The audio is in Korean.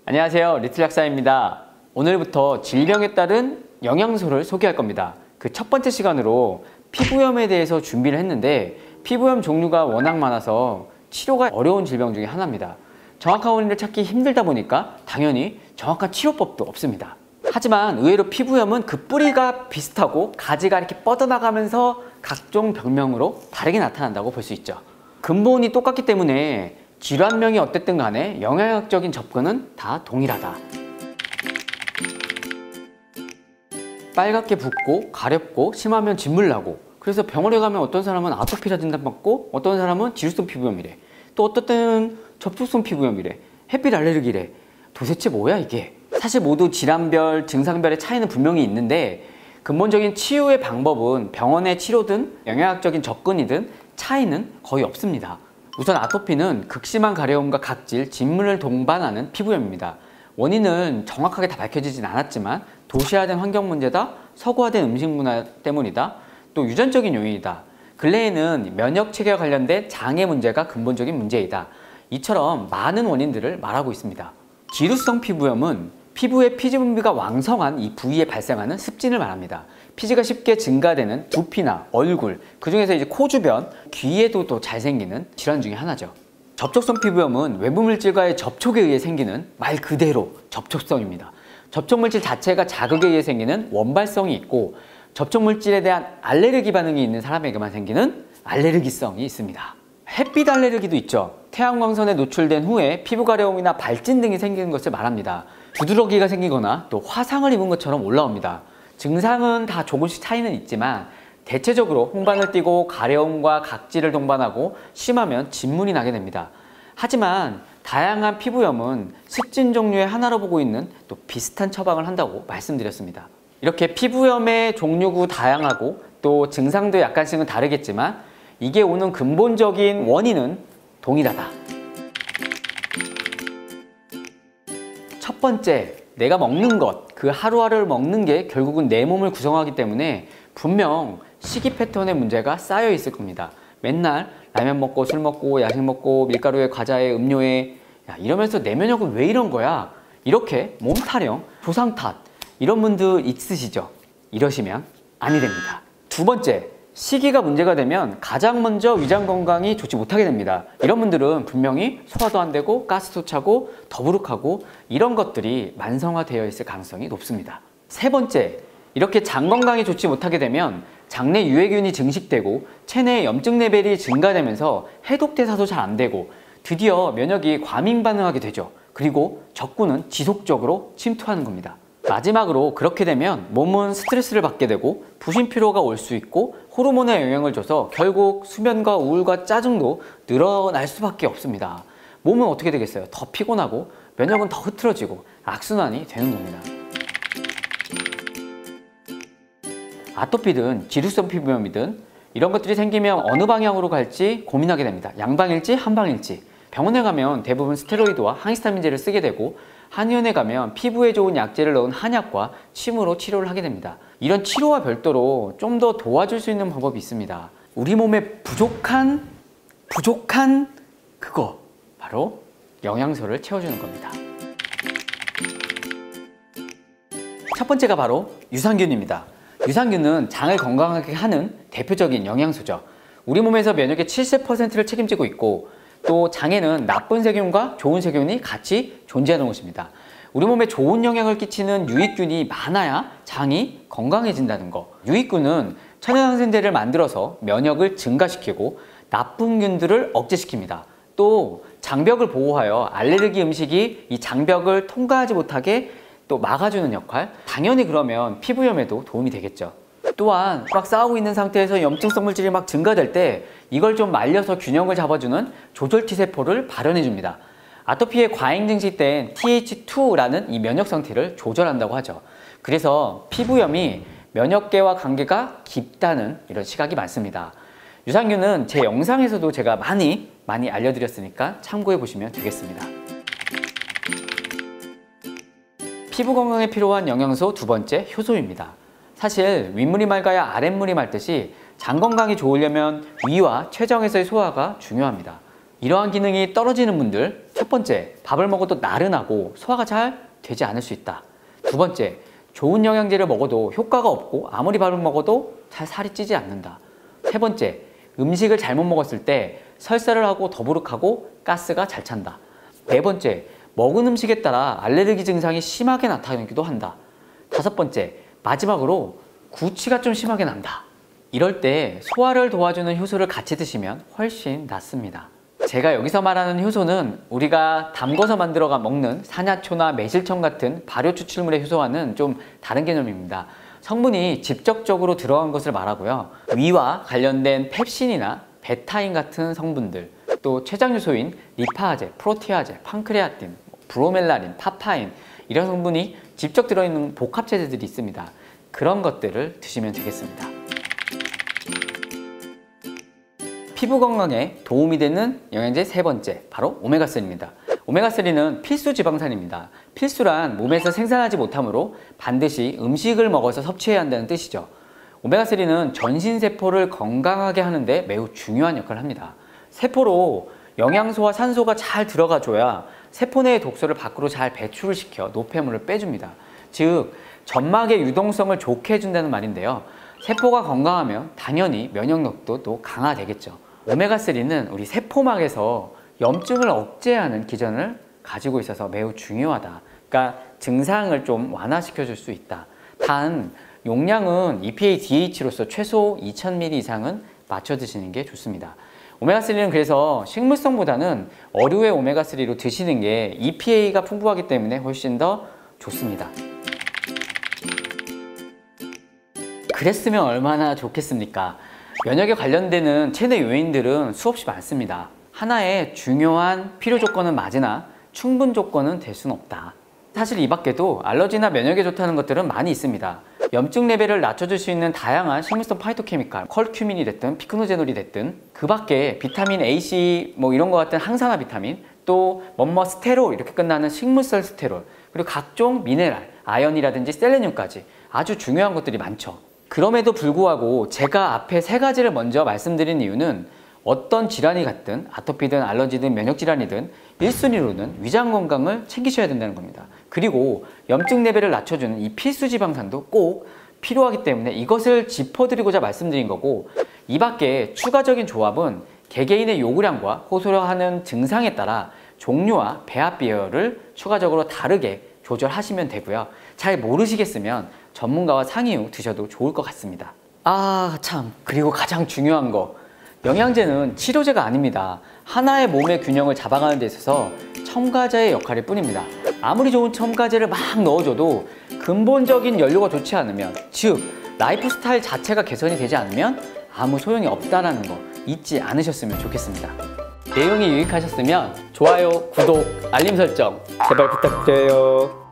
안녕하세요, 리틀 약사입니다. 오늘부터 질병에 따른 영양소를 소개할 겁니다. 그 첫 번째 시간으로 피부염에 대해서 준비를 했는데 피부염 종류가 워낙 많아서 치료가 어려운 질병 중에 하나입니다. 정확한 원인을 찾기 힘들다 보니까 당연히 정확한 치료법도 없습니다. 하지만 의외로 피부염은 그 뿌리가 비슷하고 가지가 이렇게 뻗어나가면서 각종 병명으로 다르게 나타난다고 볼 수 있죠. 근본이 똑같기 때문에 질환명이 어쨌든 간에 영양학적인 접근은 다 동일하다. 빨갛게 붓고 가렵고 심하면 진물나고, 그래서 병원에 가면 어떤 사람은 아토피라 진단받고 어떤 사람은 지루성 피부염이래, 또 어떤 때는 접촉성 피부염이래, 햇빛 알레르기래. 도대체 뭐야 이게? 사실 모두 질환별, 증상별의 차이는 분명히 있는데 근본적인 치유의 방법은 병원의 치료든 영양학적인 접근이든 차이는 거의 없습니다. 우선 아토피는 극심한 가려움과 각질, 진물을 동반하는 피부염입니다. 원인은 정확하게 다 밝혀지진 않았지만 도시화된 환경 문제다, 서구화된 음식 문화 때문이다, 또 유전적인 요인이다, 근래에는 면역 체계와 관련된 장애 문제가 근본적인 문제이다, 이처럼 많은 원인들을 말하고 있습니다. 지루성 피부염은 피부의 피지 분비가 왕성한 이 부위에 발생하는 습진을 말합니다. 피지가 쉽게 증가되는 두피나 얼굴, 그 중에서 이제 코 주변, 귀에도 더 잘 생기는 질환 중에 하나죠. 접촉성 피부염은 외부 물질과의 접촉에 의해 생기는 말 그대로 접촉성입니다. 접촉 물질 자체가 자극에 의해 생기는 원발성이 있고, 접촉 물질에 대한 알레르기 반응이 있는 사람에게만 생기는 알레르기성이 있습니다. 햇빛 알레르기도 있죠. 태양광선에 노출된 후에 피부 가려움이나 발진 등이 생기는 것을 말합니다. 두드러기가 생기거나 또 화상을 입은 것처럼 올라옵니다. 증상은 다 조금씩 차이는 있지만 대체적으로 홍반을 띠고 가려움과 각질을 동반하고 심하면 진물이 나게 됩니다. 하지만 다양한 피부염은 습진 종류의 하나로 보고 있는 또 비슷한 처방을 한다고 말씀드렸습니다. 이렇게 피부염의 종류고 다양하고 또 증상도 약간씩은 다르겠지만 이게 오는 근본적인 원인은 동일하다. 첫 번째, 내가 먹는 것, 그 하루하루를 먹는 게 결국은 내 몸을 구성하기 때문에 분명 식이 패턴에 문제가 쌓여 있을 겁니다. 맨날 라면 먹고 술 먹고 야식 먹고 밀가루에 과자에 음료에, 야, 이러면서 내 면역은 왜 이런 거야? 이렇게 몸 타령, 조상 탓, 이런 분들 있으시죠? 이러시면 아니 됩니다. 두 번째, 식이가 문제가 되면 가장 먼저 위장 건강이 좋지 못하게 됩니다. 이런 분들은 분명히 소화도 안 되고 가스도 차고 더부룩하고 이런 것들이 만성화되어 있을 가능성이 높습니다. 세 번째, 이렇게 장 건강이 좋지 못하게 되면 장내 유해균이 증식되고 체내의 염증 레벨이 증가되면서 해독대사도 잘 안 되고 드디어 면역이 과민 반응하게 되죠. 그리고 적군은 지속적으로 침투하는 겁니다. 마지막으로 그렇게 되면 몸은 스트레스를 받게 되고 부신피로가 올 수 있고 호르몬에 영향을 줘서 결국 수면과 우울과 짜증도 늘어날 수밖에 없습니다. 몸은 어떻게 되겠어요? 더 피곤하고 면역은 더 흐트러지고 악순환이 되는 겁니다. 아토피든 지루성 피부염이든 이런 것들이 생기면 어느 방향으로 갈지 고민하게 됩니다. 양방일지 한방일지. 병원에 가면 대부분 스테로이드와 항히스타민제를 쓰게 되고 한의원에 가면 피부에 좋은 약재를 넣은 한약과 침으로 치료를 하게 됩니다. 이런 치료와 별도로 좀 더 도와줄 수 있는 방법이 있습니다. 우리 몸에 부족한 그거, 바로 영양소를 채워주는 겁니다. 첫 번째가 바로 유산균입니다. 유산균은 장을 건강하게 하는 대표적인 영양소죠. 우리 몸에서 면역의 70%를 책임지고 있고 또 장에는 나쁜 세균과 좋은 세균이 같이 존재하는 곳입니다. 우리 몸에 좋은 영향을 끼치는 유익균이 많아야 장이 건강해진다는 거. 유익균은 천연항생제를 만들어서 면역을 증가시키고 나쁜 균들을 억제시킵니다. 또 장벽을 보호하여 알레르기 음식이 이 장벽을 통과하지 못하게 또 막아주는 역할. 당연히 그러면 피부염에도 도움이 되겠죠. 또한 막 싸우고 있는 상태에서 염증성 물질이 막 증가될 때 이걸 좀 말려서 균형을 잡아주는 조절 T세포를 발현해 줍니다. 아토피의 과잉 증식된 Th2라는 이 면역 상태를 조절한다고 하죠. 그래서 피부염이 면역계와 관계가 깊다는 이런 시각이 많습니다. 유산균은 제 영상에서도 제가 많이 알려드렸으니까 참고해 보시면 되겠습니다. 피부 건강에 필요한 영양소 두 번째, 효소입니다. 사실 윗물이 맑아야 아랫물이 맑듯이 장 건강이 좋으려면 위와 췌장에서의 소화가 중요합니다. 이러한 기능이 떨어지는 분들, 첫 번째, 밥을 먹어도 나른하고 소화가 잘 되지 않을 수 있다. 두 번째, 좋은 영양제를 먹어도 효과가 없고 아무리 밥을 먹어도 잘 살이 찌지 않는다. 세 번째, 음식을 잘못 먹었을 때 설사를 하고 더부룩하고 가스가 잘 찬다. 네 번째, 먹은 음식에 따라 알레르기 증상이 심하게 나타나기도 한다. 다섯 번째, 마지막으로 구취가 좀 심하게 난다. 이럴 때 소화를 도와주는 효소를 같이 드시면 훨씬 낫습니다. 제가 여기서 말하는 효소는 우리가 담궈서 만들어 먹는 산야초나 매실청 같은 발효 추출물의 효소와는 좀 다른 개념입니다. 성분이 직접적으로 들어간 것을 말하고요. 위와 관련된 펩신이나 베타인 같은 성분들, 또 췌장 요소인 리파아제, 프로티아제, 판크레아틴, 브로멜라닌, 파파인 이런 성분이 직접 들어있는 복합체제들이 있습니다. 그런 것들을 드시면 되겠습니다. 피부 건강에 도움이 되는 영양제 세 번째, 바로 오메가3입니다. 오메가3는 필수 지방산입니다. 필수란 몸에서 생산하지 못하므로 반드시 음식을 먹어서 섭취해야 한다는 뜻이죠. 오메가3는 전신세포를 건강하게 하는데 매우 중요한 역할을 합니다. 세포로 영양소와 산소가 잘 들어가줘야 세포 내의 독소를 밖으로 잘 배출을 시켜 노폐물을 빼줍니다. 즉, 점막의 유동성을 좋게 해준다는 말인데요. 세포가 건강하면 당연히 면역력도 또 강화되겠죠. 오메가3는 우리 세포막에서 염증을 억제하는 기전을 가지고 있어서 매우 중요하다. 그러니까 증상을 좀 완화시켜 줄 수 있다. 단 용량은 EPA DH로서 최소 2000ml 이상은 맞춰 드시는 게 좋습니다. 오메가3는 그래서 식물성보다는 어류의 오메가3로 드시는 게 EPA가 풍부하기 때문에 훨씬 더 좋습니다. 그랬으면 얼마나 좋겠습니까? 면역에 관련되는 체내 요인들은 수없이 많습니다. 하나의 중요한 필요 조건은 맞으나 충분 조건은 될 수는 없다. 사실 이 밖에도 알러지나 면역에 좋다는 것들은 많이 있습니다. 염증 레벨을 낮춰줄 수 있는 다양한 식물성 파이토케미칼, 컬큐민이 됐든 피크노제놀이 됐든, 그 밖에 비타민 A, C 뭐 이런 거 같은 항산화 비타민, 또 뭐뭐 스테롤 이렇게 끝나는 식물성 스테롤, 그리고 각종 미네랄, 아연이라든지 셀레늄까지 아주 중요한 것들이 많죠. 그럼에도 불구하고 제가 앞에 세 가지를 먼저 말씀드린 이유는 어떤 질환이 같든 아토피든 알러지든 면역질환이든 1순위로는 위장 건강을 챙기셔야 된다는 겁니다. 그리고 염증 레벨을 낮춰주는 이 필수 지방산도 꼭 필요하기 때문에 이것을 짚어드리고자 말씀드린 거고, 이 밖에 추가적인 조합은 개개인의 요구량과 호소하는 증상에 따라 종류와 배합 비율을 추가적으로 다르게 조절하시면 되고요. 잘 모르시겠으면 전문가와 상의 후 드셔도 좋을 것 같습니다. 참, 그리고 가장 중요한 거, 영양제는 치료제가 아닙니다. 하나의 몸의 균형을 잡아가는 데 있어서 첨가제의 역할일 뿐입니다. 아무리 좋은 첨가제를 막 넣어줘도 근본적인 연료가 좋지 않으면, 즉 라이프 스타일 자체가 개선이 되지 않으면 아무 소용이 없다는 거 잊지 않으셨으면 좋겠습니다. 내용이 유익하셨으면 좋아요, 구독, 알림 설정 제발 부탁드려요.